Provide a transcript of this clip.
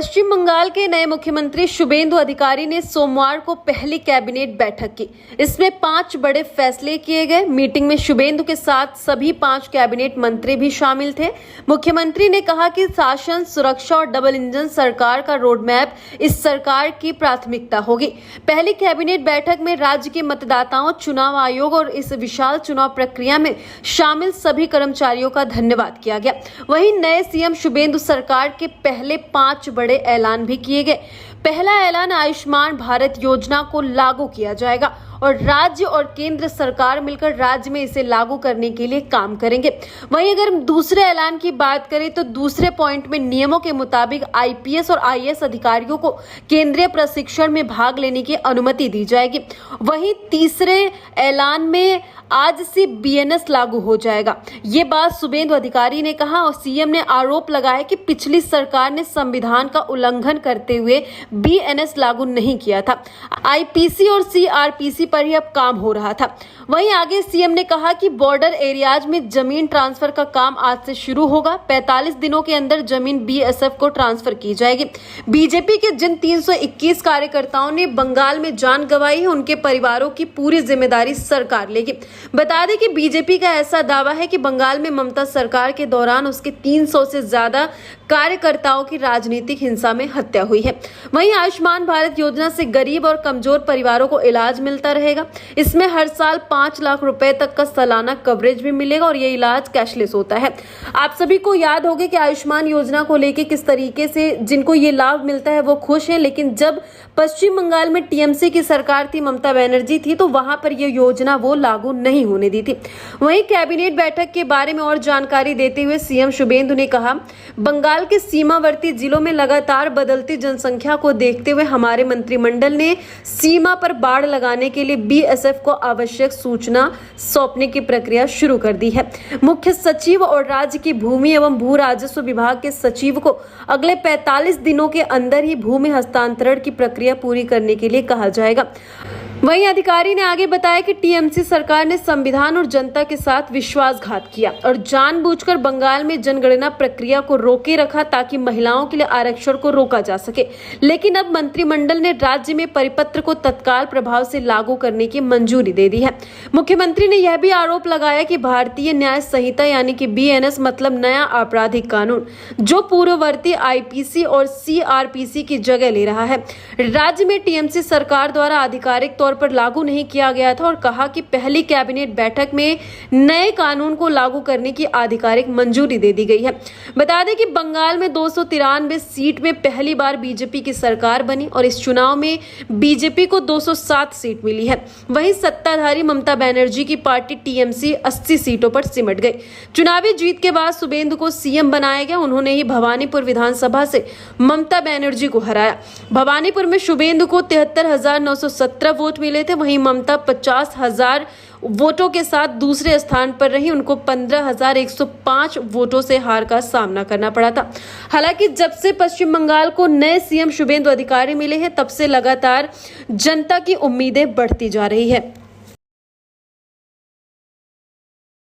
पश्चिम बंगाल के नए मुख्यमंत्री शुभेंदु अधिकारी ने सोमवार को पहली कैबिनेट बैठक की। इसमें 5 बड़े फैसले किए गए। मीटिंग में शुभेंदु के साथ सभी 5 कैबिनेट मंत्री भी शामिल थे। मुख्यमंत्री ने कहा कि शासन, सुरक्षा और डबल इंजन सरकार का रोड मैप इस सरकार की प्राथमिकता होगी। पहली कैबिनेट बैठक में राज्य के मतदाताओं, चुनाव आयोग और इस विशाल चुनाव प्रक्रिया में शामिल सभी कर्मचारियों का धन्यवाद किया गया। वहीं नए सीएम शुभेंदु सरकार के पहले 5 बड़े ऐलान भी किए गए। पहला ऐलान, आयुष्मान भारत योजना को लागू किया जाएगा और राज्य और केंद्र सरकार मिलकर राज्य में इसे लागू करने के लिए काम करेंगे। वहीं अगर दूसरे ऐलान की बात करें तो दूसरे पॉइंट में नियमों के मुताबिक आईपीएस और आईएएस अधिकारियों को केंद्रीय प्रशिक्षण में भाग लेने की अनुमति दी जाएगी। वहीं तीसरे ऐलान में आज से बीएनएस लागू हो जाएगा। ये बात शुभेंदु अधिकारी ने कहा और सीएम ने आरोप लगाया कि पिछली सरकार ने संविधान का उल्लंघन करते हुए बीएनएस लागू नहीं किया था। आईपीसी और सीआरपीसी पर ही अब काम हो रहा था। वहीं आगे सीएम ने कहा कि बॉर्डर एरियाज में जमीन ट्रांसफर का काम आज से शुरू होगा। 45 दिनों के अंदर जमीन बीएसएफ को ट्रांसफर की जाएगी। बीजेपी के जिन 321 कार्यकर्ताओं ने बंगाल में जान गंवाई है, उनके परिवारों की पूरी जिम्मेदारी सरकार लेगी। बता दें कि बीजेपी का ऐसा दावा है कि बंगाल में ममता सरकार के दौरान उसके 300 से ज्यादा कार्यकर्ताओं की राजनीतिक हिंसा में हत्या हुई है। वहीं आयुष्मान भारत योजना से गरीब और कमजोर परिवारों को इलाज मिलता रहेगा। इसमें हर साल 5 लाख रुपए तक का सालाना कवरेज भी मिलेगा और ये इलाज कैशलेस होता है। आप सभी को याद होगा कि आयुष्मान योजना को लेकर किस तरीके से जिनको ये लाभ मिलता है वो खुश हैं, लेकिन जब पश्चिम बंगाल में टीएमसी की सरकार थी, ममता बनर्जी थी, तो वहां पर यह योजना वो लागू नहीं होने दी थी। वहीं कैबिनेट बैठक के बारे में और जानकारी देते हुए सीएम शुभेंदु ने कहा, बंगाल के सीमावर्ती जिलों में लगातार बदलती जनसंख्या को देखते हुए हमारे मंत्रिमंडल ने सीमा पर बाड़ लगाने के लिए बीएसएफ को आवश्यक सूचना सौंपने की प्रक्रिया शुरू कर दी है। मुख्य सचिव और राज्य की भूमि एवं भू राजस्व विभाग के सचिव को अगले 45 दिनों के अंदर ही भूमि हस्तांतरण की प्रक्रिया पूरी करने के लिए कहा जाएगा। वहीं अधिकारी ने आगे बताया कि टीएमसी सरकार ने संविधान और जनता के साथ विश्वासघात किया और जानबूझकर बंगाल में जनगणना प्रक्रिया को रोके रखा ताकि महिलाओं के लिए आरक्षण को रोका जा सके। लेकिन अब मंत्रिमंडल ने राज्य में परिपत्र को तत्काल प्रभाव से लागू करने की मंजूरी दे दी है। मुख्यमंत्री ने यह भी आरोप लगाया कि भारतीय न्याय संहिता यानी कि बीएनएस मतलब नया आपराधिक कानून, जो पूर्ववर्ती आईपीसी और सीआरपीसी की जगह ले रहा है, राज्य में टीएमसी सरकार द्वारा आधिकारिक तौर पर लागू नहीं किया गया था और कहा कि पहली कैबिनेट बैठक में नए कानून को लागू करने की आधिकारिक मंजूरी दे दी गई है। बता दें कि बंगाल में 293 सीट में पहली बार बीजेपी की सरकार बनी और इस चुनाव में बीजेपी को 207 सीट मिली है। वहीं सत्ताधारी ममता बनर्जी की पार्टी टीएमसी 80 सीटों पर सिमट गई। चुनावी जीत के बाद शुभेंदु को सीएम बनाया गया। उन्होंने ही भवानीपुर विधानसभा से ममता बनर्जी को हराया। भवानीपुर में शुभेंदु को 73,917 वोट मिले थे। वहीं ममता 50,000 वोटों के साथ दूसरे स्थान पर रही। उनको 15,105 वोटों से हार का सामना करना पड़ा था। हालांकि जब से पश्चिम बंगाल को नए सीएम शुभेंदु अधिकारी मिले हैं, तब से लगातार जनता की उम्मीदें बढ़ती जा रही है।